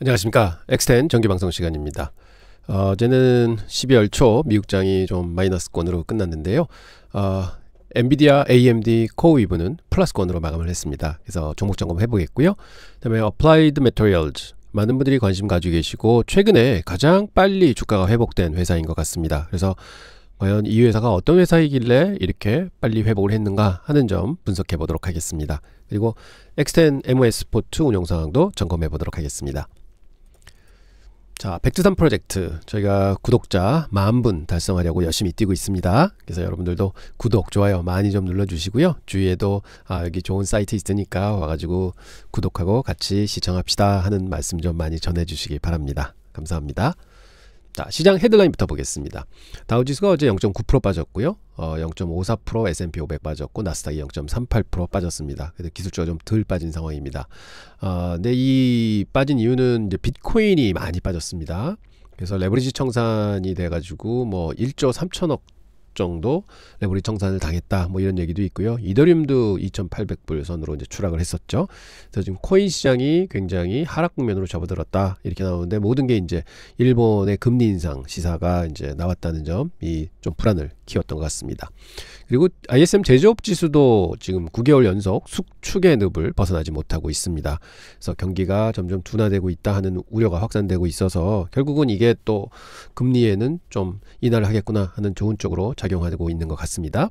안녕하십니까. 엑스텐 정기방송 시간입니다. 어제는 12월 초 미국장이 좀 마이너스권으로 끝났는데요. 엔비디아 AMD 코어위브는 플러스권으로 마감을 했습니다. 그래서 종목 점검 해보겠고요. 그 다음에 Applied Materials, 많은 분들이 관심 가지고 계시고 최근에 가장 빨리 주가가 회복된 회사인 것 같습니다. 그래서 과연 이 회사가 어떤 회사이길래 이렇게 빨리 회복을 했는가 하는 점 분석해 보도록 하겠습니다. 그리고 엑스텐 MOS 포트 운용 상황도 점검해 보도록 하겠습니다. 자, 백두산 프로젝트, 저희가 구독자 10,000분 달성하려고 열심히 뛰고 있습니다. 그래서 여러분들도 구독, 좋아요 많이 좀 눌러주시고요. 주위에도 여기 좋은 사이트 있으니까 와가지고 구독하고 같이 시청합시다 하는 말씀 좀 많이 전해주시기 바랍니다. 감사합니다. 자, 시장 헤드라인부터 보겠습니다. 다우지수가 어제 0.9% 빠졌고요. 0.54% S&P 500 빠졌고 나스닥이 0.38% 빠졌습니다. 그래서 기술주가 좀 덜 빠진 상황입니다. 근데 이 빠진 이유는 이제 비트코인이 많이 빠졌습니다. 그래서 레버리지 청산이 돼가지고 뭐 1조 3천억 정도 레버리지 청산을 당했다, 뭐 이런 얘기도 있고요. 이더리움도 2,800불 선으로 이제 추락을 했었죠. 그래서 지금 코인 시장이 굉장히 하락 국면으로 접어들었다 이렇게 나오는데, 모든 게 이제 일본의 금리 인상 시사가 이제 나왔다는 점이 좀 불안을 키웠던 것 같습니다. 그리고 ISM 제조업 지수도 지금 9개월 연속 축의 늪을 벗어나지 못하고 있습니다. 그래서 경기가 점점 둔화되고 있다 하는 우려가 확산되고 있어서 결국은 이게 또 금리에는 좀 인하를 하겠구나 하는 좋은 쪽으로 작용하고 있는 것 같습니다.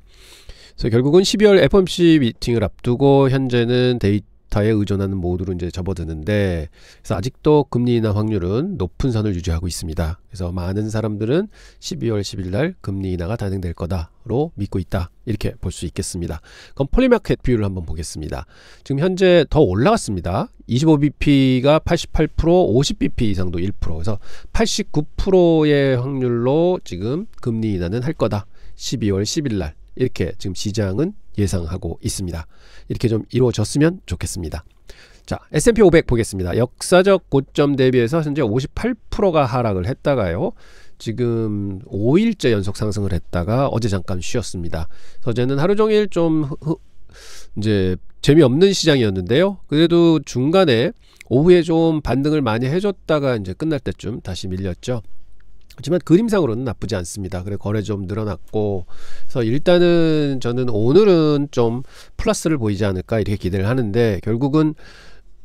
그래서 결국은 12월 FOMC 미팅을 앞두고 현재는 데이터에 의존하는 모드로 이제 접어드는데, 그래서 아직도 금리 인하 확률은 높은 선을 유지하고 있습니다. 그래서 많은 사람들은 12월 10일 날 금리 인하가 단행될 거다로 믿고 있다 이렇게 볼 수 있겠습니다. 그럼 폴리마켓 비율을 한번 보겠습니다. 지금 현재 더 올라갔습니다. 25bp가 88%, 50bp 이상도 1%, 그래서 89%의 확률로 지금 금리 인하는 할 거다 12월 10일 날 이렇게 지금 시장은 예상하고 있습니다. 이렇게 좀 이루어졌으면 좋겠습니다. 자, S&P 500 보겠습니다. 역사적 고점 대비해서 현재 58%가 하락을 했다가요, 지금 5일째 연속 상승을 했다가 어제 잠깐 쉬었습니다. 어제는 하루 종일 좀 이제 재미없는 시장이었는데요. 그래도 중간에 오후에 좀 반등을 많이 해줬다가 이제 끝날 때쯤 다시 밀렸죠. 하지만 그림상으로는 나쁘지 않습니다. 그래 거래 좀 늘어났고, 그래서 일단은 저는 오늘은 좀 플러스를 보이지 않을까 이렇게 기대를 하는데, 결국은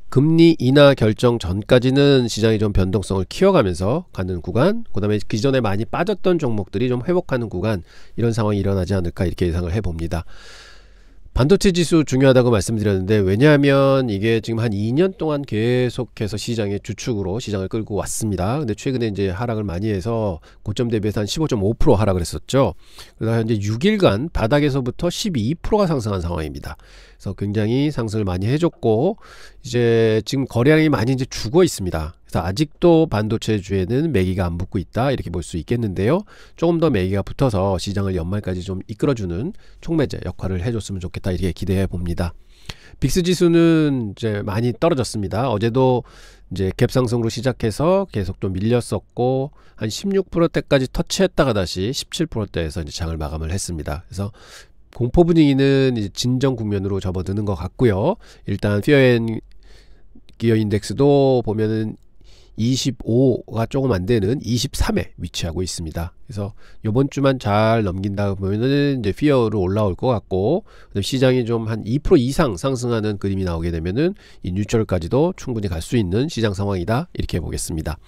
금리 인하 결정 전까지는 시장이 좀 변동성을 키워가면서 가는 구간, 그 다음에 기존에 많이 빠졌던 종목들이 좀 회복하는 구간, 이런 상황이 일어나지 않을까 이렇게 예상을 해봅니다. 반도체 지수 중요하다고 말씀드렸는데, 왜냐하면 이게 지금 한 2년 동안 계속해서 시장의 주축으로 시장을 끌고 왔습니다. 근데 최근에 이제 하락을 많이 해서 고점 대비해서 한 15.5% 하락을 했었죠. 그래서 현재 6일간 바닥에서부터 12%가 상승한 상황입니다. 그래서 굉장히 상승을 많이 해줬고, 이제 지금 거래량이 많이 이제 죽어 있습니다. 그래서 아직도 반도체주에는 매기가 안 붙고 있다 이렇게 볼 수 있겠는데요. 조금 더 매기가 붙어서 시장을 연말까지 좀 이끌어주는 촉매제 역할을 해줬으면 좋겠다 이렇게 기대해 봅니다. 빅스 지수는 이제 많이 떨어졌습니다. 어제도 이제 갭상승으로 시작해서 계속 좀 밀렸었고, 한 16%대까지 터치했다가 다시 17%대에서 이제 장을 마감을 했습니다. 그래서 공포 분위기는 이제 진정 국면으로 접어드는 것 같고요. 일단 피어 앤 기어 인덱스도 보면은 25가 조금 안 되는 23에 위치하고 있습니다. 그래서 이번 주만 잘 넘긴다 보면은 이제 피어로 올라올 것 같고, 시장이 좀 한 2% 이상 상승하는 그림이 나오게 되면은 이 뉴트럴까지도 충분히 갈 수 있는 시장 상황이다 이렇게 보겠습니다.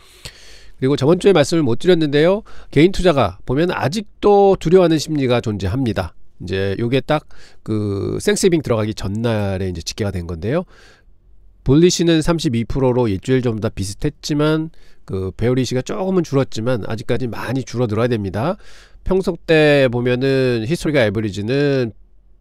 그리고 저번 주에 말씀을 못 드렸는데요, 개인 투자가 보면 아직도 두려워하는 심리가 존재합니다. 이제 요게 딱 그 땡스기빙 들어가기 전날에 이제 집계가 된 건데요. 볼리시는 32%로 일주일 전보다 비슷했지만 그 베어리시가 조금은 줄었지만 아직까지 많이 줄어들어야 됩니다. 평소 때 보면은 히스토리가 에버리지는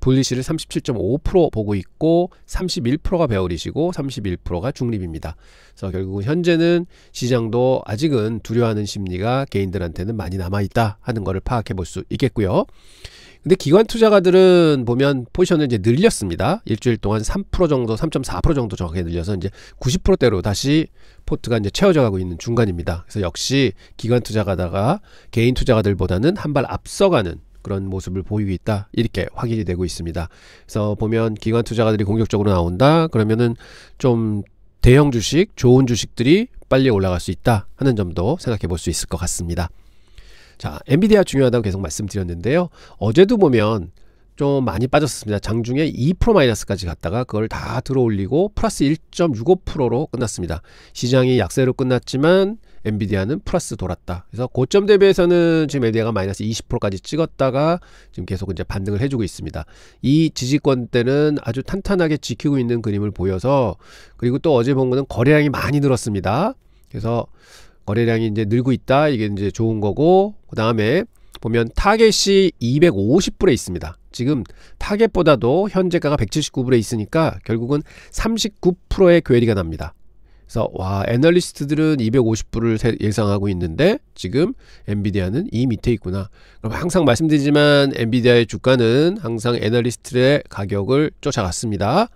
볼리시를 37.5% 보고 있고 31%가 베어리시고 31%가 중립입니다. 그래서 결국은 현재는 시장도 아직은 두려워하는 심리가 개인들한테는 많이 남아있다 하는 것을 파악해 볼 수 있겠고요. 근데 기관 투자가들은 보면 포지션을 이제 늘렸습니다. 일주일 동안 3% 정도, 3.4% 정도 정확하게 늘려서 이제 90%대로 다시 포트가 이제 채워져 가고 있는 중간입니다. 그래서 역시 기관 투자가다가 개인 투자가들보다는 한 발 앞서가는 그런 모습을 보이고 있다 이렇게 확인이 되고 있습니다. 그래서 보면 기관 투자가들이 공격적으로 나온다 그러면은 좀 대형 주식, 좋은 주식들이 빨리 올라갈 수 있다 하는 점도 생각해 볼 수 있을 것 같습니다. 자, 엔비디아 중요하다고 계속 말씀드렸는데요. 어제도 보면 좀 많이 빠졌습니다. 장중에 2% 마이너스까지 갔다가 그걸 다 들어올리고 플러스 1.65%로 끝났습니다. 시장이 약세로 끝났지만 엔비디아는 플러스 돌았다. 그래서 고점 대비해서는 지금 엔비디아가 마이너스 20%까지 찍었다가 지금 계속 이제 반등을 해주고 있습니다. 이 지지권대는 아주 탄탄하게 지키고 있는 그림을 보여서, 그리고 또 어제 본 거는 거래량이 많이 늘었습니다. 그래서 거래량이 이제 늘고 있다. 이게 이제 좋은 거고, 그 다음에 보면 타겟이 250불에 있습니다. 지금 타겟보다도 현재가가 179불에 있으니까 결국은 39%의 괴리가 납니다. 그래서 와, 애널리스트들은 250불을 예상하고 있는데 지금 엔비디아는 이 밑에 있구나. 그럼 항상 말씀드리지만 엔비디아의 주가는 항상 애널리스트의 가격을 쫓아갔습니다.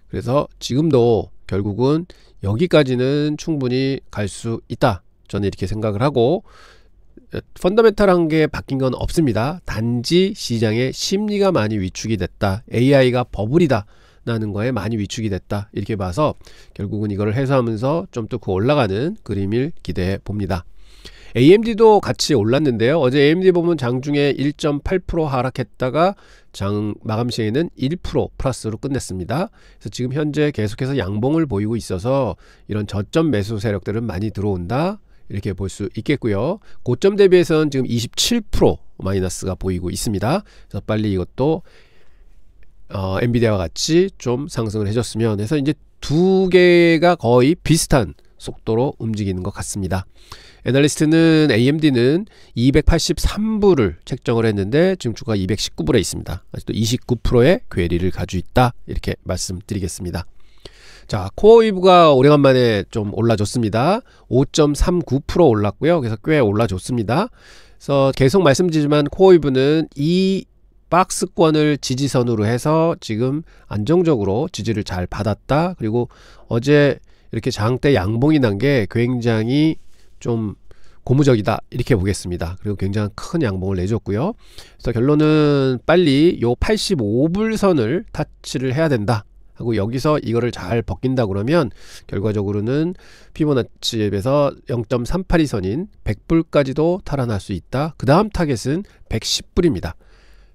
그래서 지금도 결국은 여기까지는 충분히 갈 수 있다, 저는 이렇게 생각을 하고, 펀더멘탈한 게 바뀐 건 없습니다. 단지 시장의 심리가 많이 위축이 됐다, AI가 버블이다 라는 거에 많이 위축이 됐다, 이렇게 봐서 결국은 이거를 해소하면서 좀 더 올라가는 그림을 기대해 봅니다. AMD도 같이 올랐는데요. 어제 AMD 보면 장중에 1.8% 하락했다가 장 마감 시에는 1% 플러스로 끝냈습니다. 그래서 지금 현재 계속해서 양봉을 보이고 있어서 이런 저점 매수 세력들은 많이 들어온다, 이렇게 볼 수 있겠고요. 고점 대비해서는 지금 27% 마이너스가 보이고 있습니다. 그래서 빨리 이것도 엔비디아와 같이 좀 상승을 해줬으면 해서 이제 두 개가 거의 비슷한 속도로 움직이는 것 같습니다. 애널리스트는 AMD는 283불을 책정을 했는데 지금 주가 219불에 있습니다. 아직도 29%의 괴리를 가지고 있다, 이렇게 말씀드리겠습니다. 자, 코어웨이브가 오래간만에 좀 올라줬습니다. 5.39% 올랐고요. 그래서 꽤 올라줬습니다. 그래서 계속 말씀드리지만 코어웨이브는 이 박스권을 지지선으로 해서 지금 안정적으로 지지를 잘 받았다. 그리고 어제 이렇게 장대 양봉이 난 게 굉장히 좀 고무적이다, 이렇게 보겠습니다. 그리고 굉장히 큰 양봉을 내줬고요. 그래서 결론은 빨리 요 85불 선을 타치를 해야 된다 하고, 여기서 이거를 잘 벗긴다 그러면 결과적으로는 피보나치에서 0.382선인 100불까지도 탈환할 수 있다. 그 다음 타겟은 110불입니다.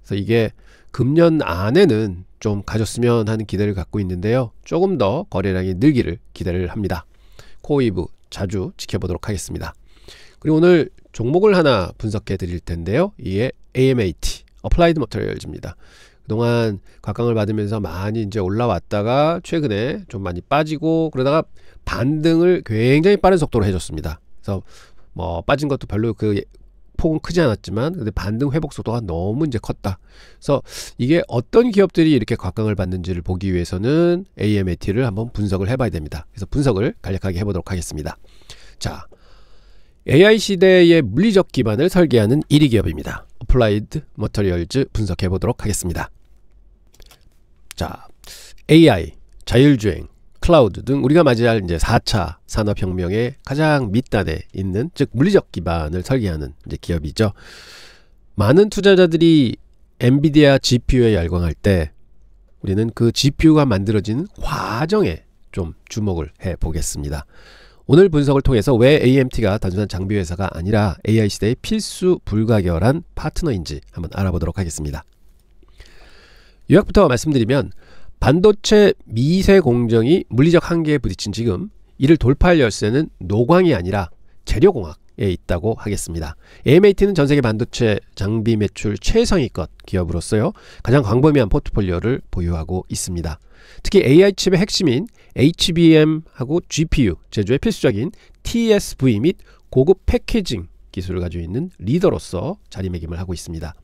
그래서 이게 금년 안에는 좀 가졌으면 하는 기대를 갖고 있는데요. 조금 더 거래량이 늘기를 기대를 합니다. 코어웨이브 자주 지켜보도록 하겠습니다. 그리고 오늘 종목을 하나 분석해 드릴 텐데요. 이게 AMAT, 어플라이드 머티리얼즈입니다. 그동안 각광을 받으면서 많이 이제 올라왔다가 최근에 좀 많이 빠지고, 그러다가 반등을 굉장히 빠른 속도로 해줬습니다. 그래서 뭐 빠진 것도 별로 그 폭은 크지 않았지만 근데 반등 회복 속도가 너무 이제 컸다. 그래서 이게 어떤 기업들이 이렇게 각광을 받는지를 보기 위해서는 AMAT를 한번 분석을 해봐야 됩니다. 그래서 분석을 간략하게 해보도록 하겠습니다. 자, AI 시대의 물리적 기반을 설계하는 1위 기업입니다. 어플라이드 머티리얼즈 분석해 보도록 하겠습니다. 자, AI, 자율주행, 클라우드 등 우리가 맞이할 이제 4차 산업혁명의 가장 밑단에 있는, 즉 물리적 기반을 설계하는 이제 기업이죠. 많은 투자자들이 엔비디아 GPU에 열광할 때 우리는 그 GPU가 만들어지는 과정에 좀 주목을 해 보겠습니다. 오늘 분석을 통해서 왜 AMT가 단순한 장비 회사가 아니라 AI 시대의 필수 불가결한 파트너인지 한번 알아보도록 하겠습니다. 요약부터 말씀드리면, 반도체 미세 공정이 물리적 한계에 부딪힌 지금 이를 돌파할 열쇠는 노광이 아니라 재료공학에 있다고 하겠습니다. AMAT는 전세계 반도체 장비 매출 최상위권 기업으로서요, 가장 광범위한 포트폴리오를 보유하고 있습니다. 특히 AI 칩의 핵심인 HBM하고 GPU 제조에 필수적인 TSV 및 고급 패키징 기술을 가지고 있는 리더로서 자리매김을 하고 있습니다.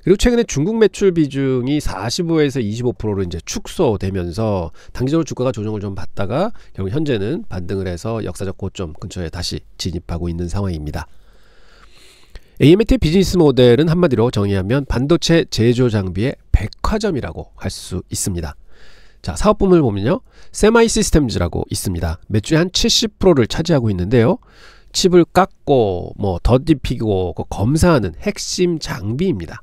그리고 최근에 중국 매출 비중이 45에서 25%로 이제 축소되면서 단기적으로 주가가 조정을 좀 받다가 결국 현재는 반등을 해서 역사적 고점 근처에 다시 진입하고 있는 상황입니다. AMAT의 비즈니스 모델은 한마디로 정의하면 반도체 제조 장비의 백화점이라고 할 수 있습니다. 자, 사업 부문을 보면요, 세마이 시스템즈라고 있습니다. 매출의 한 70%를 차지하고 있는데요, 칩을 깎고 뭐 더딥히고 검사하는 핵심 장비입니다.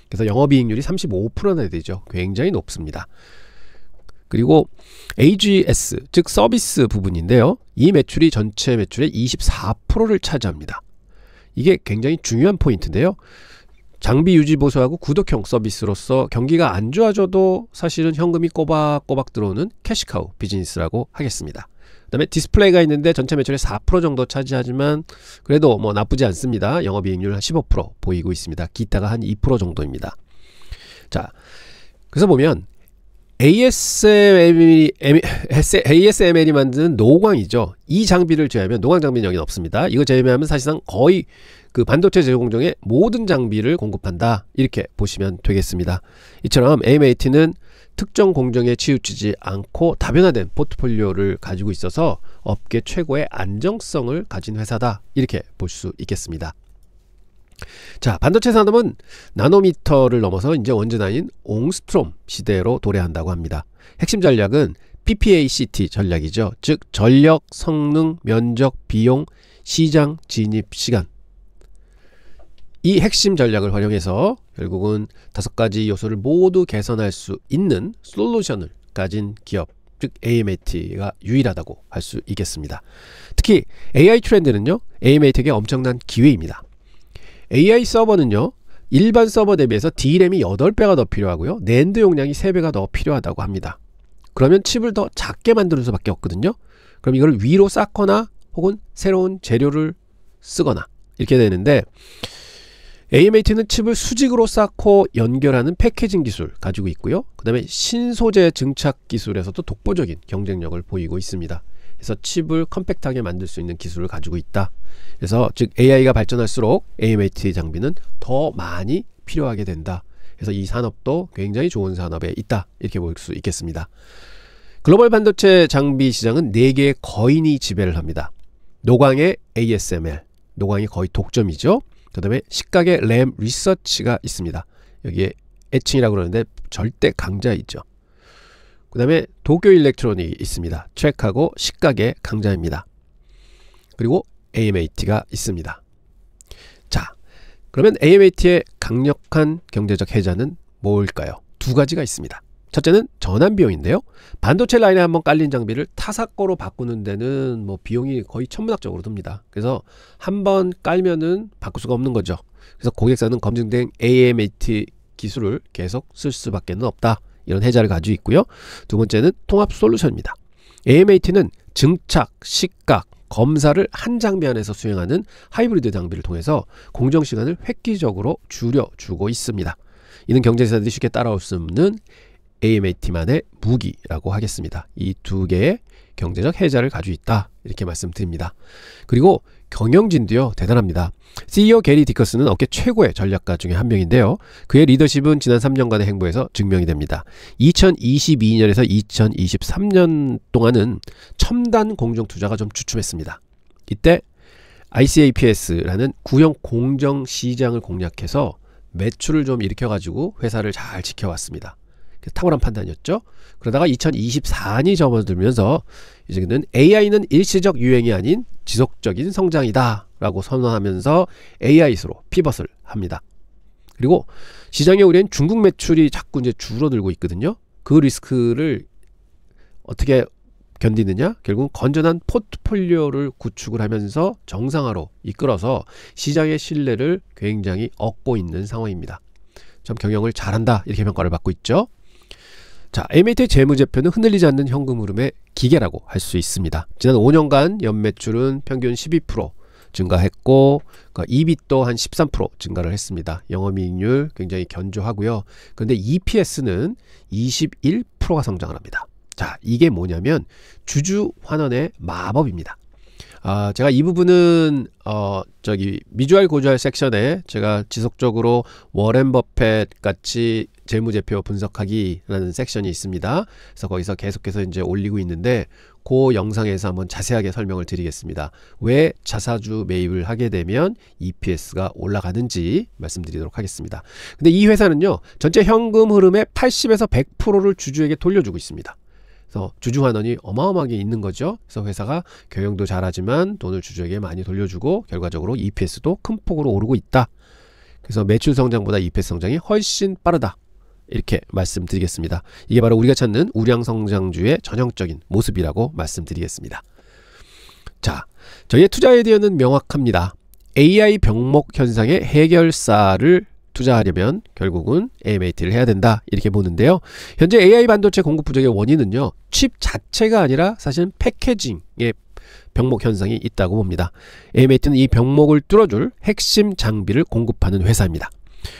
그래서 영업이익률이 35%나 되죠. 굉장히 높습니다. 그리고 AGS, 즉 서비스 부분인데요. 이 매출이 전체 매출의 24%를 차지합니다. 이게 굉장히 중요한 포인트인데요. 장비 유지 보수하고 구독형 서비스로서 경기가 안 좋아져도 사실은 현금이 꼬박꼬박 들어오는 캐시카우 비즈니스라고 하겠습니다. 그 다음에 디스플레이가 있는데 전체 매출의 4% 정도 차지하지만 그래도 뭐 나쁘지 않습니다. 영업이익률 한 15% 보이고 있습니다. 기타가 한 2% 정도입니다. 자, 그래서 보면 ASML이 만드는 노광이죠. 이 장비를 제외하면, 노광 장비는 여기는 없습니다. 이거 제외하면 사실상 거의 그 반도체 제조 공정의 모든 장비를 공급한다, 이렇게 보시면 되겠습니다. 이처럼 AMAT는 특정 공정에 치우치지 않고 다변화된 포트폴리오를 가지고 있어서 업계 최고의 안정성을 가진 회사다, 이렇게 볼 수 있겠습니다. 자, 반도체 산업은 나노미터를 넘어서 이제 원전화인 옹스트롬 시대로 도래한다고 합니다. 핵심 전략은 PPACT 전략이죠. 즉 전력, 성능, 면적, 비용, 시장 진입 시간. 이 핵심 전략을 활용해서 결국은 5가지 요소를 모두 개선할 수 있는 솔루션을 가진 기업, 즉 AMAT가 유일하다고 할 수 있겠습니다. 특히 AI 트렌드는요, AMAT에게 엄청난 기회입니다. AI 서버는요, 일반 서버 대비해서 D램이 8배가 더 필요하고요, 낸드 용량이 3배가 더 필요하다고 합니다. 그러면 칩을 더 작게 만드는 수밖에 없거든요. 그럼 이걸 위로 쌓거나 혹은 새로운 재료를 쓰거나 이렇게 되는데, AMAT는 칩을 수직으로 쌓고 연결하는 패키징 기술 가지고 있고요, 그 다음에 신소재 증착 기술에서도 독보적인 경쟁력을 보이고 있습니다. 그래서 칩을 컴팩트하게 만들 수 있는 기술을 가지고 있다. 그래서 즉 AI가 발전할수록 AMAT 장비는 더 많이 필요하게 된다. 그래서 이 산업도 굉장히 좋은 산업에 있다, 이렇게 볼 수 있겠습니다. 글로벌 반도체 장비 시장은 4개의 거인이 지배를 합니다. 노광의 ASML, 노광이 거의 독점이죠. 그 다음에 식각의 램 리서치가 있습니다. 여기에 애칭이라고 그러는데 절대 강자이죠. 그 다음에 도쿄 일렉트로닉이 있습니다. 트랙하고 식각의 강자입니다. 그리고 AMAT가 있습니다. 자, 그러면 AMAT의 강력한 경제적 해자는 뭘까요? 2가지가 있습니다. 첫째는 전환 비용인데요. 반도체 라인에 한번 깔린 장비를 타사 거로 바꾸는 데는 뭐 비용이 거의 천문학적으로 듭니다. 그래서 한번 깔면은 바꿀 수가 없는 거죠. 그래서 고객사는 검증된 AMAT 기술을 계속 쓸 수밖에 없다, 이런 해자를 가지고 있고요. 두 번째는 통합 솔루션입니다. AMAT는 증착, 식각, 검사를 한 장비 안에서 수행하는 하이브리드 장비를 통해서 공정 시간을 획기적으로 줄여주고 있습니다. 이는 경쟁사들이 쉽게 따라올 수 없는 AMAT만의 무기라고 하겠습니다. 이 2개의 경제적 해자를 가지고 있다, 이렇게 말씀드립니다. 그리고 경영진도요, 대단합니다. CEO 게리 디커스는 업계 최고의 전략가 중에 한 명인데요. 그의 리더십은 지난 3년간의 행보에서 증명이 됩니다. 2022년에서 2023년 동안은 첨단 공정 투자가 좀 주춤했습니다. 이때 ICAPS라는 구형 공정 시장을 공략해서 매출을 좀 일으켜가지고 회사를 잘 지켜왔습니다. 탁월한 판단이었죠. 그러다가 2024년이 접어들면서 이제는 AI는 일시적 유행이 아닌 지속적인 성장이다 라고 선언하면서 AI로 피벗을 합니다. 그리고 시장에 우리는 중국 매출이 자꾸 이제 줄어들고 있거든요. 그 리스크를 어떻게 견디느냐? 결국 건전한 포트폴리오를 구축을 하면서 정상화로 이끌어서 시장의 신뢰를 굉장히 얻고 있는 상황입니다. 참 경영을 잘한다, 이렇게 평가를 받고 있죠. 자, AMAT의 재무제표는 흔들리지 않는 현금 흐름의 기계라고 할 수 있습니다. 지난 5년간 연매출은 평균 12% 증가했고, EBIT도 한 13% 증가를 했습니다. 영업이익률 굉장히 견조하고요. 그런데 EPS는 21%가 성장을 합니다. 자, 이게 뭐냐면 주주 환원의 마법입니다. 제가 이 부분은 미주알 고주알 섹션에 제가 지속적으로 워렌 버핏 같이 재무제표 분석하기라는 섹션이 있습니다. 그래서 거기서 계속해서 이제 올리고 있는데 그 영상에서 한번 자세하게 설명을 드리겠습니다. 왜 자사주 매입을 하게 되면 EPS가 올라가는지 말씀드리도록 하겠습니다. 근데 이 회사는요, 전체 현금 흐름의 80에서 100%를 주주에게 돌려주고 있습니다. 그래서 주주 환원이 어마어마하게 있는 거죠. 그래서 회사가 경영도 잘하지만 돈을 주주에게 많이 돌려주고 결과적으로 EPS도 큰 폭으로 오르고 있다. 그래서 매출 성장보다 EPS 성장이 훨씬 빠르다, 이렇게 말씀드리겠습니다. 이게 바로 우리가 찾는 우량성장주의 전형적인 모습이라고 말씀드리겠습니다. 자, 저희의 투자 아이디어는 명확합니다. AI 병목 현상의 해결사를 투자하려면 결국은 AMAT를 해야 된다 이렇게 보는데요. 현재 AI 반도체 공급 부족의 원인은요, 칩 자체가 아니라 사실은 패키징의 병목 현상이 있다고 봅니다. AMAT는 이 병목을 뚫어줄 핵심 장비를 공급하는 회사입니다.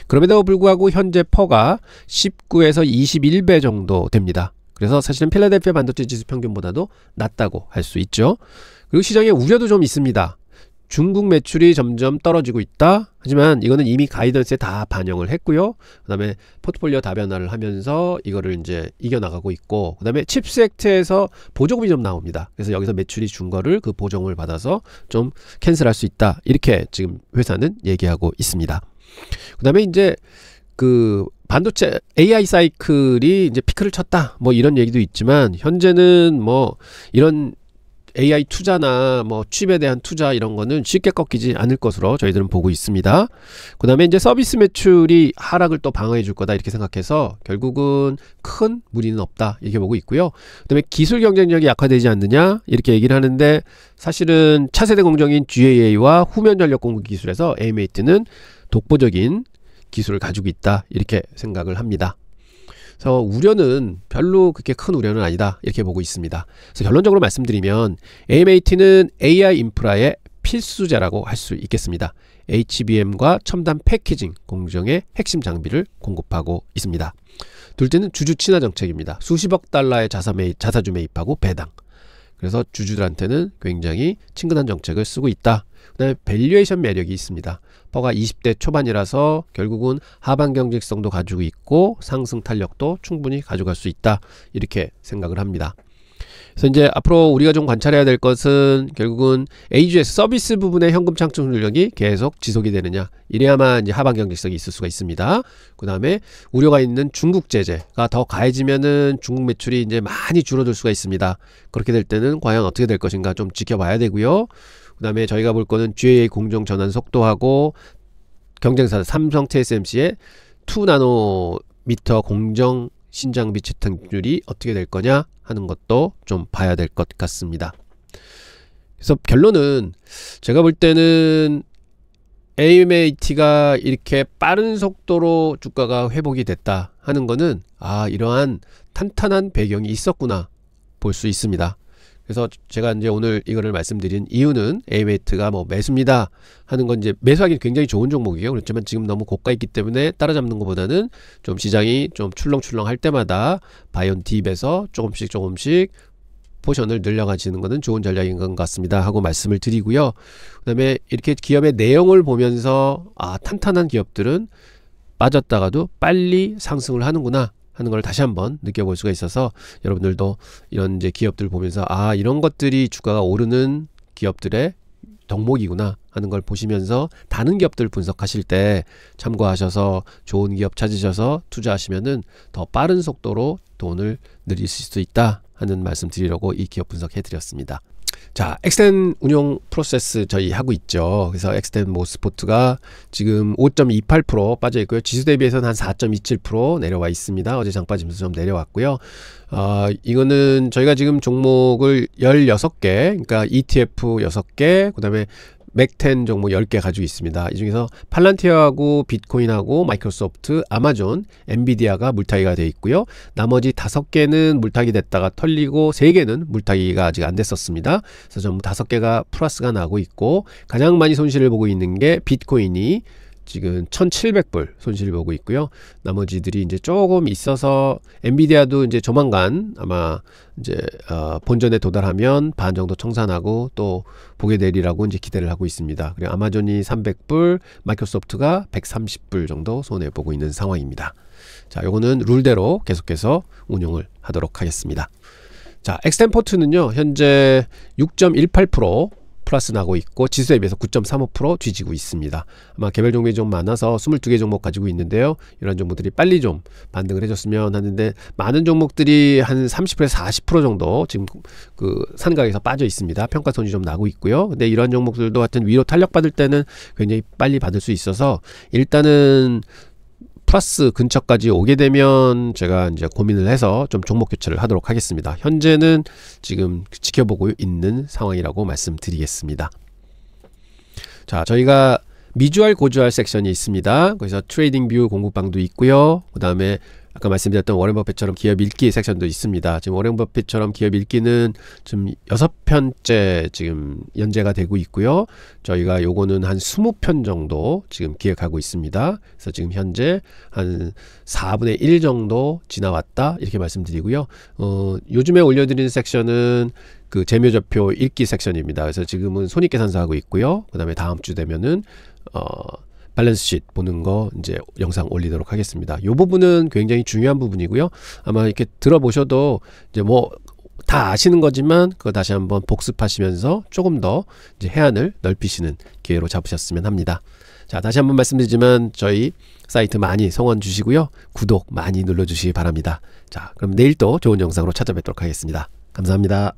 그럼에도 불구하고 현재 퍼가 19에서 21배 정도 됩니다. 그래서 사실은 필라델피아 반도체 지수 평균보다도 낮다고 할 수 있죠. 그리고 시장에 우려도 좀 있습니다. 중국 매출이 점점 떨어지고 있다. 하지만 이거는 이미 가이던스에 다 반영을 했고요. 그 다음에 포트폴리오 다변화를 하면서 이거를 이제 이겨나가고 있고, 그 다음에 칩스 액트에서 보조금이 좀 나옵니다. 그래서 여기서 매출이 준 거를 그 보조금을 받아서 좀 캔슬할 수 있다. 이렇게 지금 회사는 얘기하고 있습니다. 그 다음에 이제 그 반도체 AI 사이클이 이제 피크를 쳤다. 뭐 이런 얘기도 있지만, 현재는 뭐 이런 AI 투자나 뭐 칩에 대한 투자 이런 거는 쉽게 꺾이지 않을 것으로 저희들은 보고 있습니다. 그 다음에 이제 서비스 매출이 하락을 또 방어해 줄 거다 이렇게 생각해서 결국은 큰 무리는 없다 이렇게 보고 있고요. 그 다음에 기술 경쟁력이 약화되지 않느냐 이렇게 얘기를 하는데, 사실은 차세대 공정인 GAA와 후면 전력 공급 기술에서 AMAT는 독보적인 기술을 가지고 있다 이렇게 생각을 합니다. 그래서 우려는 별로 그렇게 큰 우려는 아니다 이렇게 보고 있습니다. 그래서 결론적으로 말씀드리면 AMAT는 AI 인프라의 필수제라고 할 수 있겠습니다. HBM과 첨단 패키징 공정의 핵심 장비를 공급하고 있습니다. 둘째는 주주 친화 정책입니다. 수십억 달러의 자사주 매입하고 배당. 그래서 주주들한테는 굉장히 친근한 정책을 쓰고 있다. 그 다음에 밸류에이션 매력이 있습니다. 퍼가 20대 초반이라서 결국은 하반 경직성도 가지고 있고 상승 탄력도 충분히 가져갈 수 있다 이렇게 생각을 합니다. 그래서 이제 앞으로 우리가 좀 관찰해야 될 것은 결국은 AGS 서비스 부분의 현금 창출 능력이 계속 지속이 되느냐, 이래야만 이제 하반 경직성이 있을 수가 있습니다. 그 다음에 우려가 있는 중국 제재가 더 가해지면은 중국 매출이 이제 많이 줄어들 수가 있습니다. 그렇게 될 때는 과연 어떻게 될 것인가 좀 지켜봐야 되고요. 그 다음에 저희가 볼 거는 GAA 공정 전환 속도하고 경쟁사 삼성 TSMC의 2나노미터 공정 신장비 채택률이 어떻게 될 거냐 하는 것도 좀 봐야 될 것 같습니다. 그래서 결론은 제가 볼 때는 AMAT가 이렇게 빠른 속도로 주가가 회복이 됐다 하는 거는 이러한 탄탄한 배경이 있었구나 볼 수 있습니다. 그래서 제가 이제 오늘 이거를 말씀드린 이유는 AMAT가 뭐 매수입니다 하는 건 이제 매수하기 굉장히 좋은 종목이에요. 그렇지만 지금 너무 고가 있기 때문에 따라잡는 것보다는 좀 시장이 좀 출렁출렁 할 때마다 바이온 딥에서 조금씩 포션을 늘려가지는 것은 좋은 전략인 것 같습니다 하고 말씀을 드리고요. 그 다음에 이렇게 기업의 내용을 보면서 탄탄한 기업들은 빠졌다가도 빨리 상승을 하는구나 하는 걸 다시 한번 느껴볼 수가 있어서, 여러분들도 이런 이제 기업들 보면서 이런 것들이 주가가 오르는 기업들의 덕목이구나 하는 걸 보시면서 다른 기업들 분석하실 때 참고하셔서 좋은 기업 찾으셔서 투자하시면은 더 빠른 속도로 돈을 늘리실 수 있다 하는 말씀 드리려고 이 기업 분석해 드렸습니다. 자, 엑스텐 운용 프로세스 저희 하고 있죠. 그래서 엑스텐 모스포트가 지금 5.28% 빠져 있고요. 지수 대비해서는 한 4.27% 내려와 있습니다. 어제 장 빠지면서 좀 내려왔고요. 이거는 저희가 지금 종목을 16개, 그러니까 ETF 6개, 그 다음에 맥10 종목 10개 가지고 있습니다. 이 중에서 팔란티어하고 비트코인하고 마이크로소프트, 아마존, 엔비디아가 물타기가 되어 있고요. 나머지 5개는 물타기 됐다가 털리고 3개는 물타기가 아직 안 됐었습니다. 그래서 전부 5개가 플러스가 나고 있고, 가장 많이 손실을 보고 있는 게 비트코인이 지금 1,700불 손실을 보고 있고요. 나머지들이 이제 조금 있어서 엔비디아도 이제 조만간 아마 이제 본전에 도달하면 반 정도 청산하고 또 보게 되리라고 이제 기대를 하고 있습니다. 그리고 아마존이 300불, 마이크로소프트가 130불 정도 손해 보고 있는 상황입니다. 자, 요거는 룰대로 계속해서 운용을 하도록 하겠습니다. 자, 엑스텐포트는요 현재 6.18% 플러스 나고 있고 지수 대비해서 9.35% 뒤지고 있습니다. 아마 개별 종목이 좀 많아서 22개 종목 가지고 있는데요. 이런 종목들이 빨리 좀 반등을 해줬으면 하는데, 많은 종목들이 한 30%에서 40% 정도 지금 그 산가에서 빠져 있습니다. 평가손이 좀 나고 있고요. 근데 이런 종목들도 하여튼 위로 탄력받을 때는 굉장히 빨리 받을 수 있어서 일단은 플러스 근처까지 오게 되면 제가 이제 고민을 해서 좀 종목 교체를 하도록 하겠습니다. 현재는 지금 지켜보고 있는 상황이라고 말씀드리겠습니다. 자, 저희가 미주알 고주알 섹션이 있습니다. 그래서 트레이딩 뷰 공부방도 있고요. 그 다음에 아까 말씀드렸던 워렌 버핏처럼 기업 읽기 섹션도 있습니다. 지금 워렌 버핏처럼 기업 읽기는 지금 6편째 지금 연재가 되고 있고요. 저희가 요거는 한 20편 정도 지금 기획하고 있습니다. 그래서 지금 현재 한 4분의 1 정도 지나왔다 이렇게 말씀드리고요. 요즘에 올려드리는 섹션은 그 재묘저표 읽기 섹션입니다. 그래서 지금은 손익계산서 하고 있고요. 그 다음에 다음 주 되면은 밸런스시트 보는 거 이제 영상 올리도록 하겠습니다. 이 부분은 굉장히 중요한 부분이고요. 아마 이렇게 들어보셔도 이제 뭐 다 아시는 거지만 그거 다시 한번 복습하시면서 조금 더 이제 해안을 넓히시는 기회로 잡으셨으면 합니다. 자, 다시 한번 말씀드리지만 저희 사이트 많이 성원 주시고요. 구독 많이 눌러주시기 바랍니다. 자, 그럼 내일 또 좋은 영상으로 찾아뵙도록 하겠습니다. 감사합니다.